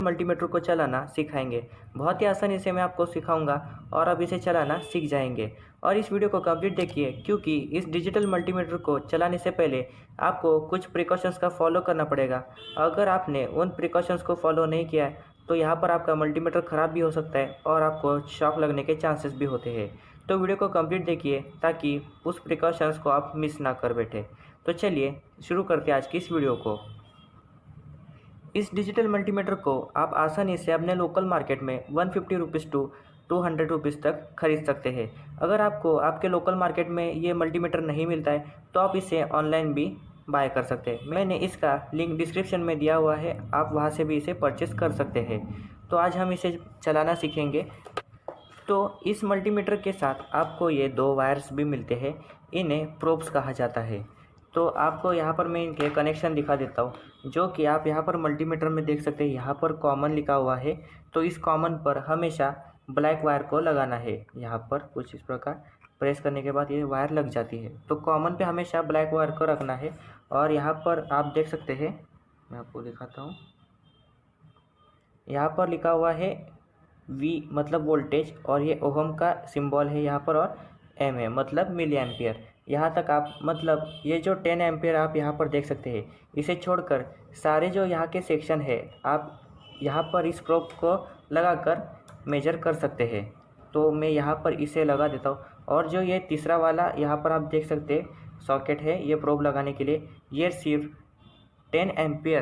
Multimeter को चलाना सिखाएंगे। बहुत ही आसानी से मैं आपको सिखाऊंगा और आप इसे चलाना सीख जाएंगे। और इस वीडियो को कंप्लीट देखिए, क्योंकि इस डिजिटल मल्टीमीटर को चलाने से पहले आपको कुछ प्रिकॉशंस का फॉलो करना पड़ेगा। अगर आपने उन प्रिकॉशंस को फॉलो नहीं किया है तो यहाँ पर आपका मल्टीमीटर ख़राब भी हो सकता है और आपको शॉक लगने के चांसेस भी होते हैं। तो वीडियो को कंप्लीट देखिए ताकि उस प्रिकॉशंस को आप मिस ना कर बैठे। तो चलिए शुरू करते हैं आज की इस वीडियो को। इस डिजिटल मल्टीमीटर को आप आसानी से अपने लोकल मार्केट में 150 रुपीज़ टू 200 रुपीज़ तक खरीद सकते हैं। अगर आपको आपके लोकल मार्केट में ये मल्टीमीटर नहीं मिलता है तो आप इसे ऑनलाइन भी बाय कर सकते हैं। मैंने इसका लिंक डिस्क्रिप्शन में दिया हुआ है, आप वहां से भी इसे परचेस कर सकते हैं। तो आज हम इसे चलाना सीखेंगे। तो इस मल्टीमीटर के साथ आपको ये 2 वायर्स भी मिलते हैं, इन्हें प्रोब्स कहा जाता है। तो आपको यहाँ पर मैं इनके कनेक्शन दिखा देता हूँ, जो कि आप यहाँ पर मल्टीमीटर में देख सकते हैं। यहाँ पर कॉमन लिखा हुआ है, तो इस कॉमन पर हमेशा ब्लैक वायर को लगाना है। यहाँ पर कुछ इस प्रकार प्रेस करने के बाद ये वायर लग जाती है। तो कॉमन पे हमेशा ब्लैक वायर को रखना है। और यहाँ पर आप देख सकते हैं, मैं आपको दिखाता हूँ, यहाँ पर लिखा हुआ है V मतलब वोल्टेज, और ये ओहम का सिंबल है यहाँ पर, और M है मतलब मिली एम्पियर। यहाँ तक आप मतलब ये जो 10 एम्पियर आप यहाँ पर देख सकते हैं, इसे छोड़कर सारे जो यहाँ के सेक्शन है आप यहाँ पर इस प्रोब को लगाकर मेजर कर सकते हैं। तो मैं यहाँ पर इसे लगा देता हूँ। और जो ये तीसरा वाला यहाँ पर आप देख सकते हैं सॉकेट है, ये प्रोब लगाने के लिए, ये सिर्फ 10 एम्पियर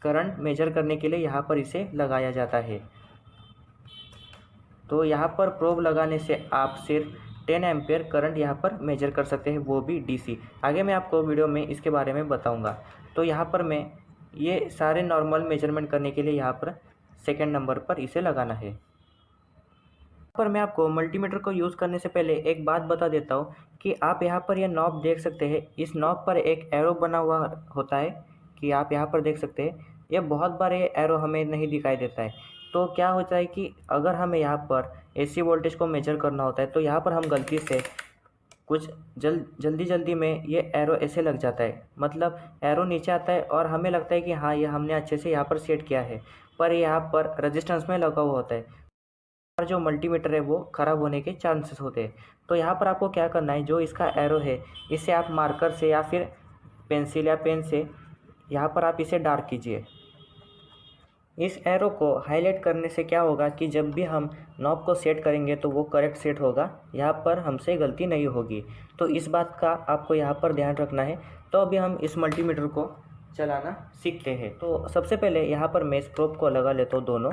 करंट मेजर करने के लिए यहाँ पर इसे लगाया जाता है। तो यहाँ पर प्रोब लगाने से आप सिर्फ 10 एम्पियर करंट यहाँ पर मेजर कर सकते हैं, वो भी डीसी। आगे मैं आपको वीडियो में इसके बारे में बताऊँगा। तो यहाँ पर मैं ये सारे नॉर्मल मेजरमेंट करने के लिए यहाँ पर सेकंड नंबर पर इसे लगाना है। यहाँ पर मैं आपको मल्टीमीटर को यूज़ करने से पहले एक बात बता देता हूँ कि आप यहाँ पर ये नॉब देख सकते हैं। इस नॉब पर एक एरो बना हुआ होता है, कि आप यहाँ पर देख सकते हैं। ये बहुत बार ये एरो हमें नहीं दिखाई देता है। तो क्या होता है कि अगर हमें यहाँ पर एसी वोल्टेज को मेजर करना होता है तो यहाँ पर हम गलती से कुछ जल्दी में ये एरो ऐसे लग जाता है, मतलब एरो नीचे आता है और हमें लगता है कि हाँ ये हमने अच्छे से यहाँ पर सेट किया है, पर यहाँ पर रेजिस्टेंस में लगा हुआ होता है और जो मल्टीमीटर है वो ख़राब होने के चांसेस होते हैं। तो यहाँ पर आपको क्या करना है, जो इसका एरो है इसे आप मार्कर से या फिर पेंसिल या पेन से यहाँ पर आप इसे डार्क कीजिए। इस एरो को हाईलाइट करने से क्या होगा कि जब भी हम नॉब को सेट करेंगे तो वो करेक्ट सेट होगा, यहाँ पर हमसे गलती नहीं होगी। तो इस बात का आपको यहाँ पर ध्यान रखना है। तो अभी हम इस मल्टीमीटर को चलाना सीखते हैं। तो सबसे पहले यहाँ पर मैं इस प्रोब को लगा लेता हूँ दोनों।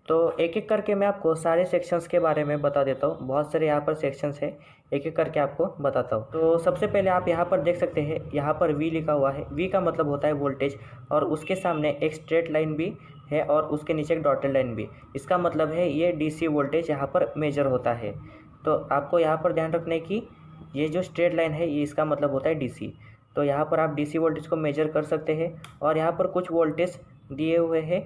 तो एक एक करके मैं आपको सारे सेक्शंस के बारे में बता देता हूँ। बहुत सारे यहाँ पर सेक्शंस है, एक एक करके आपको बताता हूँ। तो सबसे पहले आप यहाँ पर देख सकते हैं, यहाँ पर V लिखा हुआ है। V का मतलब होता है वोल्टेज, और उसके सामने एक स्ट्रेट लाइन भी है और उसके नीचे एक डॉटेड लाइन भी। इसका मतलब है ये DC वोल्टेज यहाँ पर मेजर होता है। तो आपको यहाँ पर ध्यान रखना है कि ये जो स्ट्रेट लाइन है ये इसका मतलब होता है DC। तो यहाँ पर आप DC वोल्टेज को मेजर कर सकते हैं। और यहाँ पर कुछ वोल्टेज दिए हुए हैं,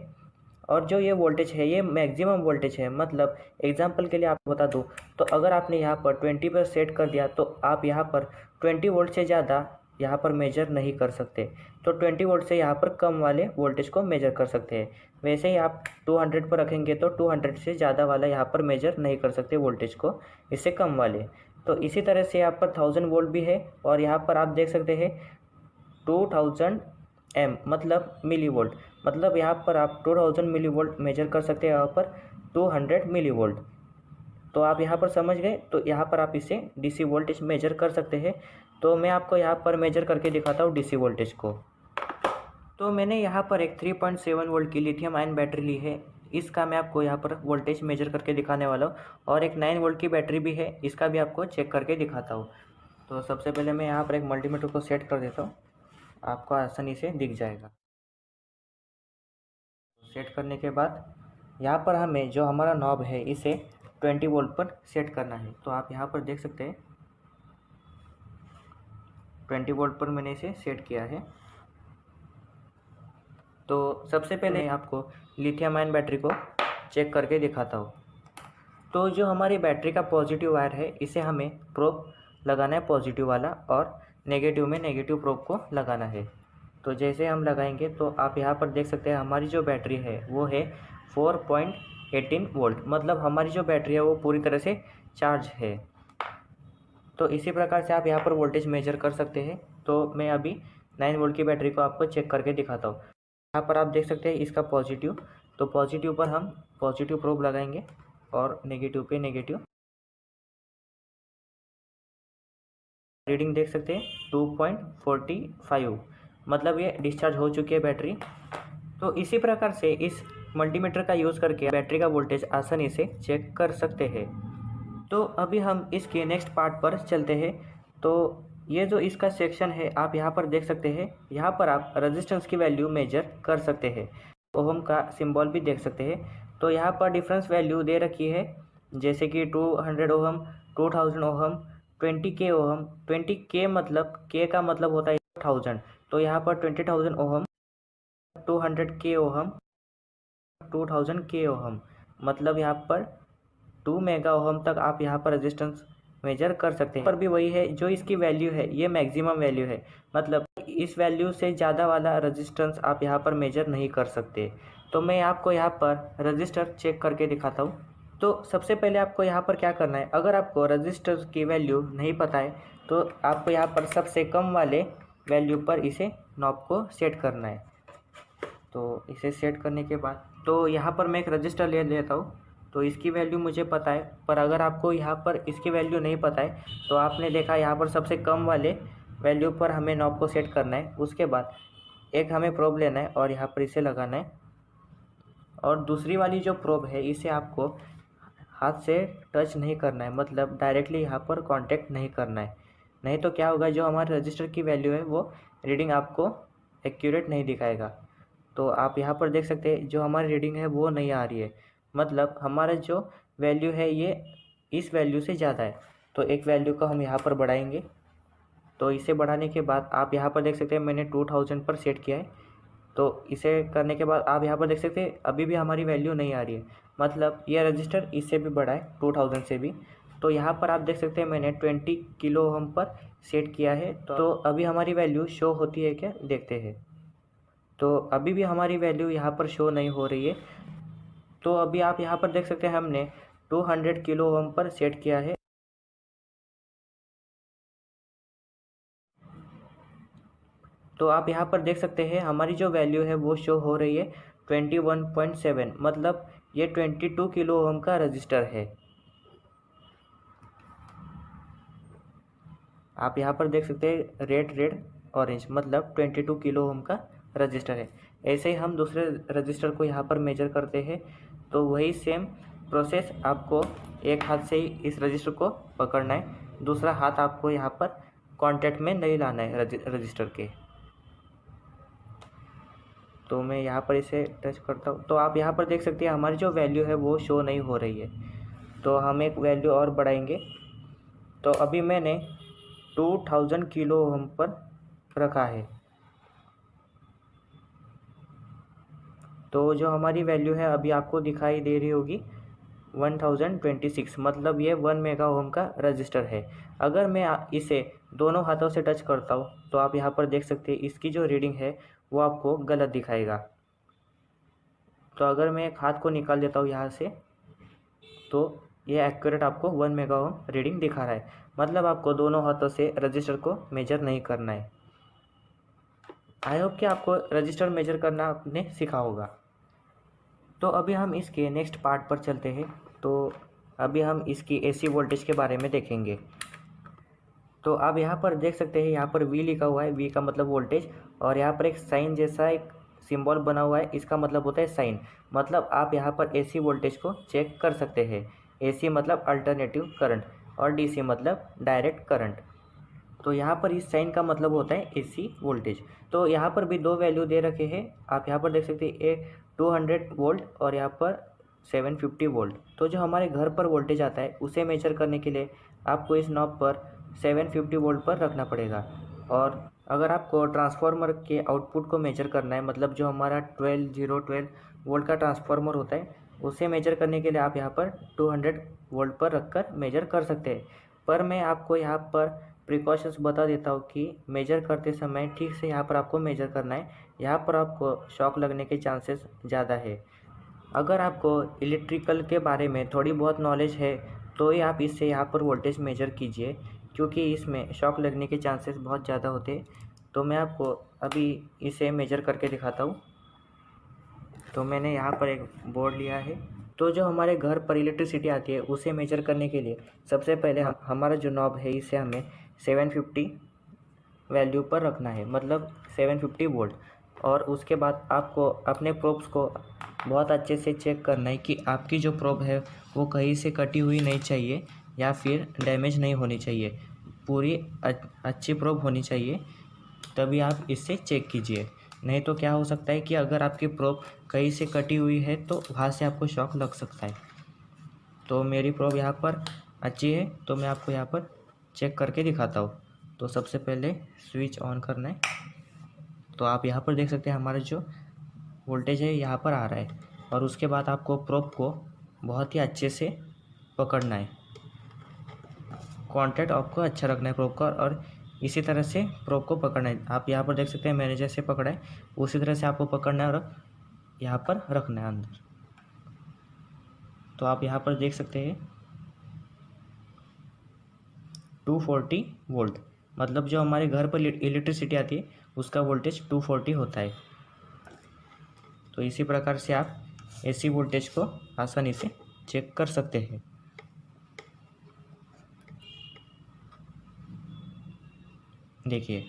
और जो ये वोल्टेज है ये मैक्सिमम वोल्टेज है। मतलब एग्जांपल के लिए आपको बता दूं, तो अगर आपने यहाँ पर 20 पर सेट कर दिया तो आप यहाँ पर 20 वोल्ट से ज़्यादा यहाँ पर मेजर नहीं कर सकते। तो 20 वोल्ट से यहाँ पर कम वाले वोल्टेज को मेजर कर सकते हैं। वैसे ही आप 200 पर रखेंगे तो 200 से ज़्यादा वाला यहाँ पर मेजर नहीं कर सकते वोल्टेज को, इससे कम वाले। तो इसी तरह से यहाँ पर 1000 वोल्ट भी है, और यहाँ पर आप देख सकते हैं 2000 M मतलब मिली वोल्ट। मतलब यहाँ पर आप 2000 मिली वोल्ट मेजर कर सकते हैं, यहाँ पर 200 मिली वोल्ट। तो आप यहाँ पर समझ गए। तो यहाँ पर आप इसे DC वोल्टेज मेजर कर सकते हैं। तो मैं आपको यहाँ पर मेजर करके दिखाता हूँ DC वोल्टेज को। तो मैंने यहाँ पर एक 3.7 वोल्ट की लिथियम आयन बैटरी ली है। इसका मैं आपको यहाँ पर वोल्टेज मेजर करके दिखाने वाला हूँ। और एक 9 वोल्ट की बैटरी भी है, इसका भी आपको चेक करके दिखाता हूँ। तो सबसे पहले मैं यहाँ पर एक मल्टीमीटर को सेट कर देता हूँ, आपको आसानी से दिख जाएगा। सेट करने के बाद यहाँ पर हमें जो हमारा नॉब है इसे 20 वोल्ट पर सेट करना है। तो आप यहाँ पर देख सकते हैं 20 वोल्ट पर मैंने इसे सेट किया है। तो सबसे पहले आपको लिथियम आयन बैटरी को चेक करके दिखाता हूँ। तो जो हमारी बैटरी का पॉजिटिव वायर है इसे हमें प्रोब लगाना है पॉजिटिव वाला, और नेगेटिव में नेगेटिव प्रोब को लगाना है। तो जैसे हम लगाएंगे तो आप यहाँ पर देख सकते हैं हमारी जो बैटरी है वो है 4.18 वोल्ट, मतलब हमारी जो बैटरी है वो पूरी तरह से चार्ज है। तो इसी प्रकार से आप यहाँ पर वोल्टेज मेजर कर सकते हैं। तो मैं अभी 9 वोल्ट की बैटरी को आपको चेक करके दिखाता हूँ। यहाँ पर आप देख सकते हैं इसका पॉजिटिव, तो पॉजिटिव पर हम पॉजिटिव प्रोब लगाएंगे और नेगेटिव पे नेगेटिव। रीडिंग देख सकते हैं 2.45, मतलब ये डिस्चार्ज हो चुकी है बैटरी। तो इसी प्रकार से इस मल्टीमीटर का यूज़ करके बैटरी का वोल्टेज आसानी से चेक कर सकते हैं। तो अभी हम इसके नेक्स्ट पार्ट पर चलते हैं। तो ये जो इसका सेक्शन है आप यहाँ पर देख सकते हैं, यहाँ पर आप रेजिस्टेंस की वैल्यू मेजर कर सकते हैं, ओहम का सिंबल भी देख सकते हैं। तो यहाँ पर डिफरेंस वैल्यू दे रखी है, जैसे कि 200 ohm, 2000 ohm, 20K ohm. 20K मतलब K का मतलब होता है 1000, तो यहाँ पर 20,000 ohm, 200K ohm, 2000K ohm, मतलब यहाँ पर 2 मेगा ओहम तक आप यहाँ पर रेजिस्टेंस मेजर कर सकते हैं। पर भी वही है, जो इसकी वैल्यू है ये मैक्सिमम वैल्यू है, मतलब इस वैल्यू से ज़्यादा वाला रेजिस्टेंस आप यहाँ पर मेजर नहीं कर सकते। तो मैं आपको यहाँ पर रजिस्टर चेक करके दिखाता हूँ। तो सबसे पहले आपको यहाँ पर क्या करना है, अगर आपको रजिस्टर की वैल्यू नहीं पता है तो आपको यहाँ पर सबसे कम वाले वैल्यू पर इसे नॉब को सेट करना है। तो इसे सेट करने के बाद तो यहाँ पर मैं एक रजिस्टर ले लेता हूँ। तो इसकी वैल्यू मुझे पता है, पर अगर आपको यहाँ पर इसकी वैल्यू नहीं पता है तो आपने देखा यहाँ पर सबसे कम वाले वैल्यू पर हमें नॉब को सेट करना है। उसके बाद एक हमें प्रोब लेना है और यहाँ पर इसे लगाना है, और दूसरी वाली जो प्रोब है इसे आपको हाथ से टच नहीं करना है, मतलब डायरेक्टली यहाँ पर कांटेक्ट नहीं करना है। नहीं तो क्या होगा, जो हमारे रजिस्टर की वैल्यू है वो रीडिंग आपको एक्यूरेट नहीं दिखाएगा। तो आप यहाँ पर देख सकते हैं जो हमारी रीडिंग है वो नहीं आ रही है, मतलब हमारा जो वैल्यू है ये इस वैल्यू से ज़्यादा है। तो एक वैल्यू को हम यहाँ पर बढ़ाएंगे। तो इसे बढ़ाने के बाद आप यहाँ पर देख सकते हैं मैंने 2000 पर सेट किया है। तो इसे करने के बाद आप यहाँ पर देख सकते हैं अभी भी हमारी वैल्यू नहीं आ रही है, मतलब ये रजिस्टर इससे भी बड़ा है 2000 से भी। तो यहाँ पर आप देख सकते हैं मैंने 20 किलो ओम पर सेट किया है। तो अभी हमारी वैल्यू शो होती है क्या, देखते हैं। तो अभी भी हमारी वैल्यू यहाँ पर शो नहीं हो रही है। तो अभी आप यहाँ पर देख सकते हैं हमने 200 किलो ओम पर सेट किया है। तो आप यहाँ पर देख सकते हैं हमारी जो वैल्यू है वो शो हो रही है 21.7, मतलब ये 22 किलो ओम का रजिस्टर है। आप यहाँ पर देख सकते हैं रेड रेड ऑरेंज, मतलब 22 किलो ओम का रजिस्टर है। ऐसे ही हम दूसरे रजिस्टर को यहाँ पर मेजर करते हैं। तो वही सेम प्रोसेस, आपको एक हाथ से ही इस रजिस्टर को पकड़ना है, दूसरा हाथ आपको यहाँ पर कांटेक्ट में नहीं लाना है रजिस्टर के। तो मैं यहाँ पर इसे टच करता हूँ। तो आप यहाँ पर देख सकते हैं हमारी जो वैल्यू है वो शो नहीं हो रही है। तो हम एक वैल्यू और बढ़ाएंगे। तो अभी मैंने 2000 किलो ओम पर रखा है। तो जो हमारी वैल्यू है अभी आपको दिखाई दे रही होगी 1026, मतलब ये 1 मेगा ओम का रजिस्टर है। अगर मैं इसे दोनों हाथों से टच करता हूँ तो आप यहाँ पर देख सकते हैं इसकी जो रीडिंग है वो आपको गलत दिखाएगा। तो अगर मैं एक हाथ को निकाल देता हूँ यहाँ से तो ये एक्यूरेट आपको 1 मेगा ओम रीडिंग दिखा रहा है, मतलब आपको दोनों हाथों से रजिस्टर को मेजर नहीं करना है। आई होप कि आपको रजिस्टर मेजर करना आपने सीखा होगा। तो अभी हम इसके नेक्स्ट पार्ट पर चलते हैं। तो अभी हम इसकी एसी वोल्टेज के बारे में देखेंगे। तो आप यहाँ पर देख सकते हैं यहाँ पर V लिखा हुआ है, V का मतलब वोल्टेज, और यहाँ पर एक साइन जैसा एक सिंबल बना हुआ है, इसका मतलब होता है साइन, मतलब आप यहाँ पर एसी वोल्टेज को चेक कर सकते हैं। एसी मतलब अल्टरनेटिव करंट और डीसी मतलब डायरेक्ट करंट। तो यहाँ पर इस साइन का मतलब होता है एसी वोल्टेज। तो यहाँ पर भी दो वैल्यू दे रखे हैं, आप यहाँ पर देख सकते हैं एक 200 वोल्ट और यहाँ पर 750 वोल्ट। तो जो हमारे घर पर वोल्टेज आता है उसे मेजर करने के लिए आपको इस नॉब पर 750 वोल्ट पर रखना पड़ेगा। और अगर आपको ट्रांसफार्मर के आउटपुट को मेजर करना है, मतलब जो हमारा 12 वोल्ट का ट्रांसफार्मर होता है उसे मेजर करने के लिए आप यहाँ पर 200 वोल्ट पर रखकर मेजर कर सकते हैं। पर मैं आपको यहाँ पर प्रिकॉशंस बता देता हूँ कि मेजर करते समय ठीक से यहाँ पर आपको मेजर करना है। यहाँ पर आपको शॉक लगने के चांसेस ज़्यादा है। अगर आपको इलेक्ट्रिकल के बारे में थोड़ी बहुत नॉलेज है तो ही आप इससे यहाँ पर वोल्टेज मेजर कीजिए, क्योंकि इसमें शॉक लगने के चांसेस बहुत ज़्यादा होते हैं। तो मैं आपको अभी इसे मेजर करके दिखाता हूँ। तो मैंने यहाँ पर एक बोर्ड लिया है। तो जो हमारे घर पर इलेक्ट्रिसिटी आती है उसे मेजर करने के लिए सबसे पहले हमारा जो नॉब है इसे हमें 750 वैल्यू पर रखना है, मतलब 750 वोल्ट। और उसके बाद आपको अपने प्रोब्स को बहुत अच्छे से चेक करना है कि आपकी जो प्रोब है वो कहीं से कटी हुई नहीं चाहिए या फिर डैमेज नहीं होनी चाहिए। पूरी अच्छी प्रोब होनी चाहिए, तभी आप इससे चेक कीजिए। नहीं तो क्या हो सकता है कि अगर आपकी प्रोब कहीं से कटी हुई है तो वहाँ से आपको शॉक लग सकता है। तो मेरी प्रोब यहाँ पर अच्छी है, तो मैं आपको यहाँ पर चेक करके दिखाता हूँ। तो सबसे पहले स्विच ऑन करना है। तो आप यहाँ पर देख सकते हैं हमारा जो वोल्टेज है यहाँ पर आ रहा है। और उसके बाद आपको प्रोब को बहुत ही अच्छे से पकड़ना है। कॉन्टैक्ट आपको अच्छा रखना है प्रोब का, और इसी तरह से प्रोब को पकड़ना है। आप यहाँ पर देख सकते हैं मैंने जैसे पकड़ा है उसी तरह से आपको पकड़ना है और यहाँ पर रखना है अंदर। तो आप यहाँ पर देख सकते हैं 240 वोल्ट, मतलब जो हमारे घर पर इलेक्ट्रिसिटी आती है उसका वोल्टेज 240 होता है। तो इसी प्रकार से आप एसी वोल्टेज को आसानी से चेक कर सकते हैं। देखिए,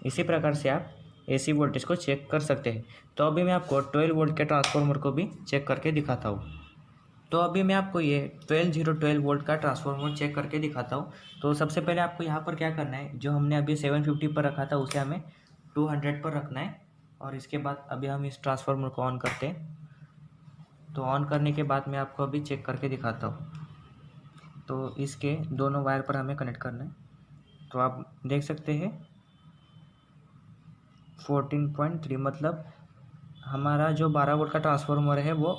इसी प्रकार से आप एसी वोल्टेज को चेक कर सकते हैं। तो अभी मैं आपको 12 वोल्ट के ट्रांसफार्मर को भी चेक करके दिखाता हूँ। तो अभी मैं आपको ये 12 वोल्ट का ट्रांसफार्मर चेक करके दिखाता हूँ। तो सबसे पहले आपको यहाँ पर क्या करना है, जो हमने अभी 750 पर रखा था उसे हमें 200 पर रखना है। और इसके बाद अभी हम इस ट्रांसफार्मर को ऑन करते हैं। तो ऑन करने के बाद मैं आपको अभी चेक करके दिखाता हूँ। तो इसके दोनों वायर पर हमें कनेक्ट करना है। तो आप देख सकते हैं 14.3, मतलब हमारा जो 12 वोल्ट का ट्रांसफार्मर है वो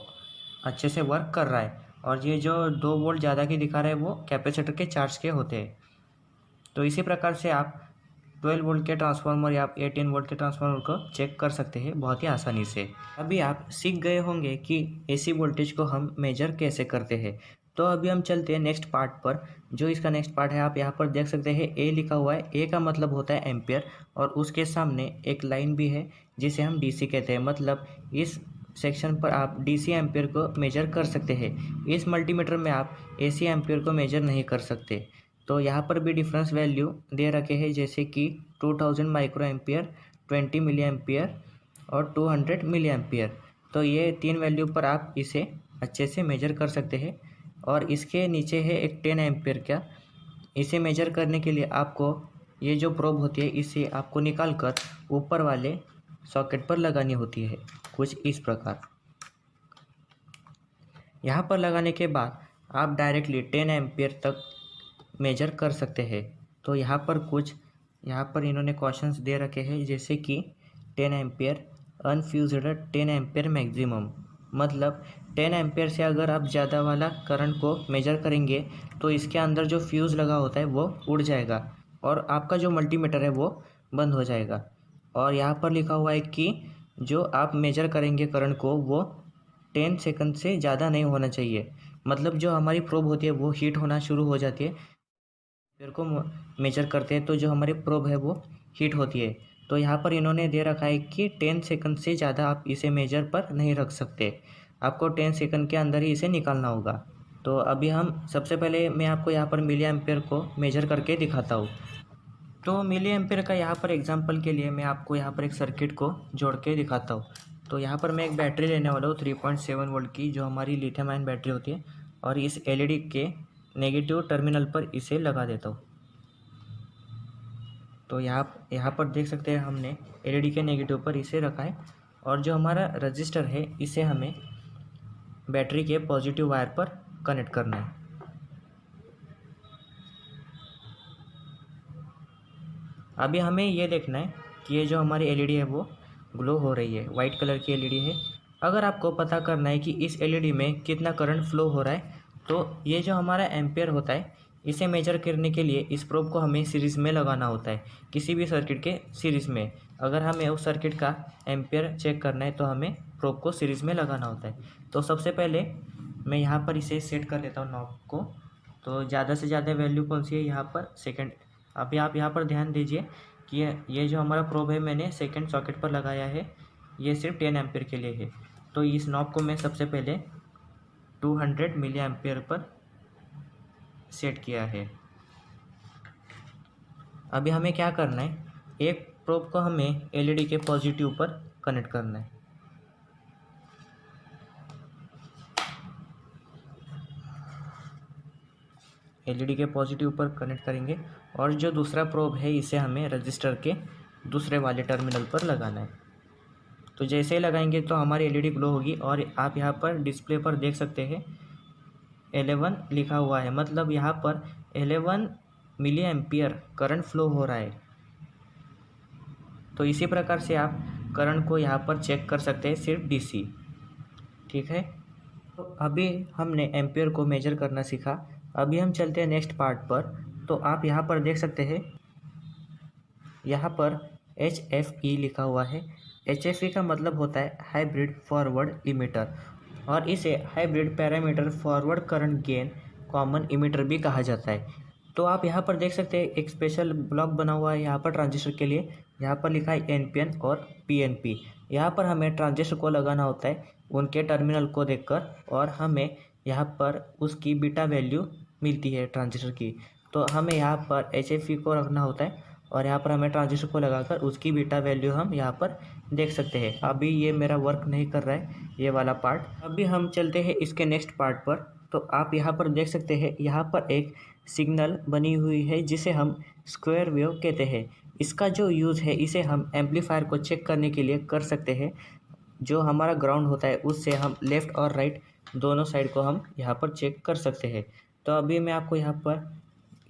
अच्छे से वर्क कर रहा है। और ये जो 2 वोल्ट ज़्यादा की दिखा रहा है वो कैपेसिटर के चार्ज के होते हैं। तो इसी प्रकार से आप 12 वोल्ट के ट्रांसफार्मर या 18 वोल्ट के ट्रांसफार्मर को चेक कर सकते हैं बहुत ही आसानी से। अभी आप सीख गए होंगे कि एसी वोल्टेज को हम मेजर कैसे करते हैं। तो अभी हम चलते हैं नेक्स्ट पार्ट पर। जो इसका नेक्स्ट पार्ट है आप यहाँ पर देख सकते हैं ए लिखा हुआ है। ए का मतलब होता है एम्पियर, और उसके सामने एक लाइन भी है जिसे हम डीसी कहते हैं। मतलब इस सेक्शन पर आप डीसी एम्पियर को मेजर कर सकते हैं। इस मल्टीमीटर में आप एसी एम्पियर को मेजर नहीं कर सकते। तो यहाँ पर भी डिफरेंस वैल्यू दे रखे हैं, जैसे कि 2000 माइक्रो एम्पियर, 20 मिली एम्पियर और 200 मिली एम्पियर। तो ये 3 वैल्यू पर आप इसे अच्छे से मेजर कर सकते हैं। और इसके नीचे है एक 10 एम्पियर का। इसे मेजर करने के लिए आपको ये जो प्रोब होती है इसे आपको निकाल कर ऊपर वाले सॉकेट पर लगानी होती है, कुछ इस प्रकार। यहाँ पर लगाने के बाद आप डायरेक्टली 10 एम्पियर तक मेजर कर सकते हैं। तो यहाँ पर इन्होंने क्वेश्चंस दे रखे हैं, जैसे कि 10 एम्पियर अनफ्यूज्ड 10 एम्पियर मैक्सिमम, मतलब 10 एम्पियर से अगर आप ज़्यादा वाला करंट को मेजर करेंगे तो इसके अंदर जो फ्यूज़ लगा होता है वो उड़ जाएगा और आपका जो मल्टीमीटर है वो बंद हो जाएगा। और यहाँ पर लिखा हुआ है कि जो आप मेजर करेंगे करंट को वो 10 सेकंड से ज़्यादा नहीं होना चाहिए। मतलब जो हमारी प्रोब होती है वो हीट होना शुरू हो जाती है। एम्पियर को मेजर करते हैं तो जो हमारी प्रोब है वो हीट होती है। तो यहाँ पर इन्होंने दे रखा है कि 10 सेकंड से ज़्यादा आप इसे मेजर पर नहीं रख सकते। आपको 10 सेकंड के अंदर ही इसे निकालना होगा। तो अभी हम सबसे पहले मैं आपको यहाँ पर मिली एम्पियर को मेजर करके दिखाता हूँ। तो मिली एम्पियर का यहाँ पर एग्जांपल के लिए मैं आपको यहाँ पर एक सर्किट को जोड़ के दिखाता हूँ। तो यहाँ पर मैं एक बैटरी लेने वाला हूँ 3.7 वोल्ट की, जो हमारी लिथियम आयन बैटरी होती है, और इस एलईडी के नेगेटिव टर्मिनल पर इसे लगा देता हूँ। तो यहाँ पर देख सकते हैं हमने एलईडी के नेगेटिव पर इसे रखा है, और जो हमारा रजिस्टर है इसे हमें बैटरी के पॉजिटिव वायर पर कनेक्ट करना है। अभी हमें ये देखना है कि ये जो हमारी एलईडी है वो ग्लो हो रही है, वाइट कलर की एलईडी है। अगर आपको पता करना है कि इस एलईडी में कितना करंट फ्लो हो रहा है, तो ये जो हमारा एम्पियर होता है इसे मेजर करने के लिए इस प्रोब को हमें सीरीज़ में लगाना होता है, किसी भी सर्किट के सीरीज़ में। अगर हमें उस सर्किट का एम्पियर चेक करना है तो हमें प्रोब को सीरीज़ में लगाना होता है। तो सबसे पहले मैं यहाँ पर इसे सेट कर लेता हूँ नॉब को। तो ज़्यादा से ज़्यादा वैल्यू कौन सी है यहाँ पर, सेकंड। अभी आप यहाँ पर ध्यान दीजिए कि ये जो हमारा प्रोब है मैंने सेकंड सॉकेट पर लगाया है, ये सिर्फ 10 एम्पियर के लिए है। तो इस नॉब को मैं सबसे पहले 200 मिली एम्पियर पर सेट किया है। अभी हमें क्या करना है, एक प्रोब को हमें एलईडी के पॉजिटिव पर कनेक्ट करना है। एलईडी के पॉजिटिव पर कनेक्ट करेंगे और जो दूसरा प्रोब है इसे हमें रजिस्टर के दूसरे वाले टर्मिनल पर लगाना है। तो जैसे ही लगाएंगे तो हमारी एलईडी ग्लो होगी और आप यहाँ पर डिस्प्ले पर देख सकते हैं 11 लिखा हुआ है, मतलब यहाँ पर 11 मिली एम्पियर करंट फ्लो हो रहा है। तो इसी प्रकार से आप करंट को यहाँ पर चेक कर सकते हैं, सिर्फ डीसी। ठीक है, तो अभी हमने एम्पियर को मेजर करना सीखा। अभी हम चलते हैं नेक्स्ट पार्ट पर। तो आप यहाँ पर देख सकते हैं, यहाँ पर HFE लिखा हुआ है। HFE का मतलब होता है हाइब्रिड फॉरवर्ड इमीटर, और इसे hybrid parameter forward current gain common emitter भी कहा जाता है। तो आप यहाँ पर देख सकते हैं एक स्पेशल ब्लॉक बना हुआ है यहाँ पर ट्रांजिस्टर के लिए। यहाँ पर लिखा है NPN और PNP। यहाँ पर हमें ट्रांजिस्टर को लगाना होता है उनके टर्मिनल को देखकर, और हमें यहाँ पर उसकी बीटा वैल्यू मिलती है ट्रांजिस्टर की। तो हमें यहाँ पर HFE को रखना होता है और यहाँ पर हमें ट्रांजिस्टर को लगाकर उसकी बीटा वैल्यू हम यहाँ पर देख सकते हैं। अभी ये मेरा वर्क नहीं कर रहा है ये वाला पार्ट। अभी हम चलते हैं इसके नेक्स्ट पार्ट पर। तो आप यहाँ पर देख सकते हैं, यहाँ पर एक सिग्नल बनी हुई है जिसे हम स्क्वायर वेव कहते हैं। इसका जो यूज़ है, इसे हम एम्पलीफायर को चेक करने के लिए कर सकते हैं। जो हमारा ग्राउंड होता है उससे हम लेफ़्ट और राइट दोनों साइड को हम यहाँ पर चेक कर सकते हैं। तो अभी मैं आपको यहाँ पर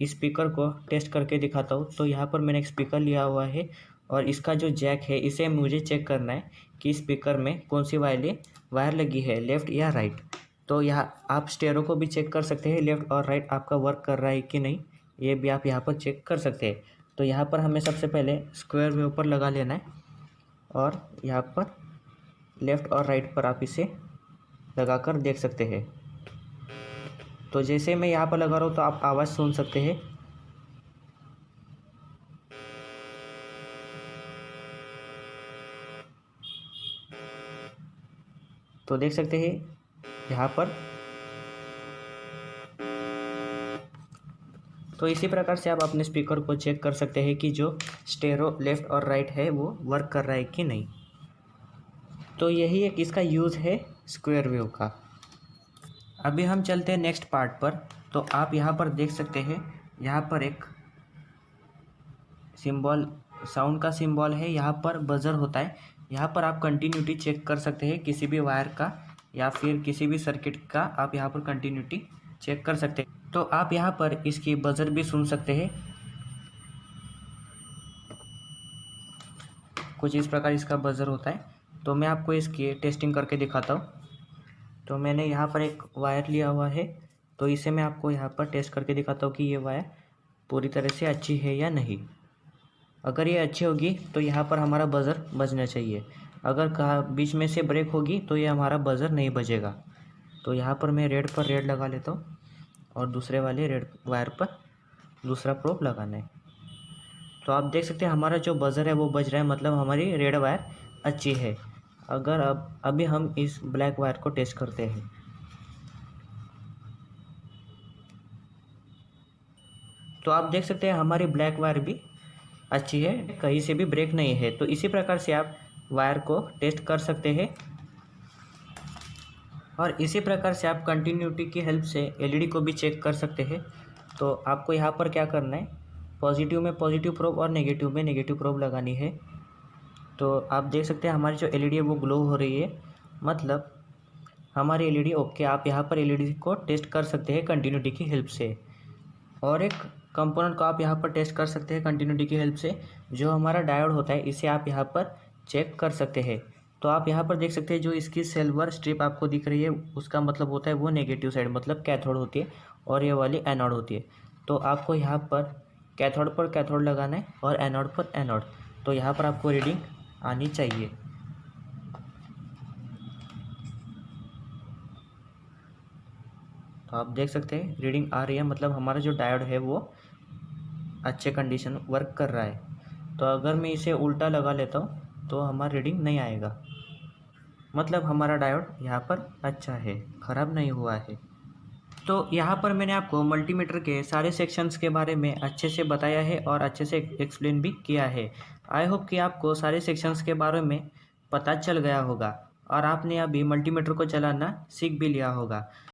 स्पीकर को टेस्ट करके दिखाता हूँ। तो यहाँ पर मैंने एक स्पीकर लिया हुआ है और इसका जो जैक है इसे मुझे चेक करना है कि स्पीकर में कौन सी वायर लगी है, लेफ़्ट या राइट। तो यहाँ आप स्टेरो को भी चेक कर सकते हैं, लेफ़्ट और राइट आपका वर्क कर रहा है कि नहीं, ये भी आप यहाँ पर चेक कर सकते हैं। तो यहाँ पर हमें सबसे पहले स्क्वायर वेव पर लगा लेना है और यहाँ पर लेफ़्ट और राइट पर आप इसे लगाकर देख सकते हैं। तो जैसे मैं यहाँ पर लगा रहा हूँ तो आप आवाज़ सुन सकते हैं। तो देख सकते हैं यहाँ पर। तो इसी प्रकार से आप अपने स्पीकर को चेक कर सकते हैं कि जो स्टेरो लेफ़्ट और राइट है वो वर्क कर रहा है कि नहीं। तो यही एक इसका यूज़ है स्क्वायर वेव का। अभी हम चलते हैं नेक्स्ट पार्ट पर। तो आप यहाँ पर देख सकते हैं, यहाँ पर एक सिंबल, साउंड का सिंबल है, यहाँ पर बजर होता है। यहाँ पर आप कंटिन्यूटी चेक कर सकते हैं किसी भी वायर का या फिर किसी भी सर्किट का, आप यहाँ पर कंटिन्यूटी चेक कर सकते हैं। तो आप यहाँ पर इसकी बजर भी सुन सकते हैं। कुछ इस प्रकार इसका बजर होता है। तो मैं आपको इसकी टेस्टिंग करके दिखाता हूँ। तो मैंने यहाँ पर एक वायर लिया हुआ है, तो इसे मैं आपको यहाँ पर टेस्ट करके दिखाता हूँ कि ये वायर पूरी तरह से अच्छी है या नहीं। अगर ये अच्छी होगी तो यहाँ पर हमारा बज़र बजना चाहिए। अगर कहा बीच में से ब्रेक होगी तो ये हमारा बज़र नहीं बजेगा। तो यहाँ पर मैं रेड पर रेड लगा लेता हूँ और दूसरे वाले रेड वायर पर दूसरा प्रोब लगाना है। तो आप देख सकते हैं हमारा जो बज़र है वो बज रहा है, मतलब हमारी रेड वायर अच्छी है। अगर अभी हम इस ब्लैक वायर को टेस्ट करते हैं। तो आप देख सकते हैं हमारी ब्लैक वायर भी अच्छी है, कहीं से भी ब्रेक नहीं है। तो इसी प्रकार से आप वायर को टेस्ट कर सकते हैं और इसी प्रकार से आप कंटिन्यूटी की हेल्प से एलईडी को भी चेक कर सकते हैं। तो आपको यहाँ पर क्या करना है, पॉजिटिव में पॉजिटिव प्रोब और नेगेटिव में नेगेटिव प्रोब लगानी है। तो आप देख सकते हैं हमारी जो एलईडी है वो ग्लो हो रही है, मतलब हमारी एलईडी ओके। आप यहाँ पर एलईडी को टेस्ट कर सकते हैं कंटिन्यूटी की हेल्प से। और एक कंपोनेंट को आप यहाँ पर टेस्ट कर सकते हैं कंटिन्यूटी की हेल्प से, जो हमारा डायोड होता है, इसे आप यहाँ पर चेक कर सकते हैं। तो आप यहाँ पर देख सकते हैं जो इसकी सिल्वर स्ट्रिप आपको दिख रही है उसका मतलब होता है वो नेगेटिव साइड, मतलब कैथोड होती है, और ये वाली एनोड होती है। तो आपको यहाँ पर कैथोड लगाना है और एनोड पर एनोड। तो यहाँ पर आपको रीडिंग आनी चाहिए। तो आप देख सकते हैं रीडिंग आ रही है, मतलब हमारा जो डायोड है वो अच्छे कंडीशन वर्क कर रहा है। तो अगर मैं इसे उल्टा लगा लेता हूँ तो हमारा रीडिंग नहीं आएगा, मतलब हमारा डायोड यहाँ पर अच्छा है, ख़राब नहीं हुआ है। तो यहाँ पर मैंने आपको मल्टीमीटर के सारे सेक्शंस के बारे में अच्छे से बताया है और अच्छे से एक्सप्लेन भी किया है। आई होप कि आपको सारे सेक्शंस के बारे में पता चल गया होगा और आपने अभी मल्टीमीटर को चलाना सीख भी लिया होगा।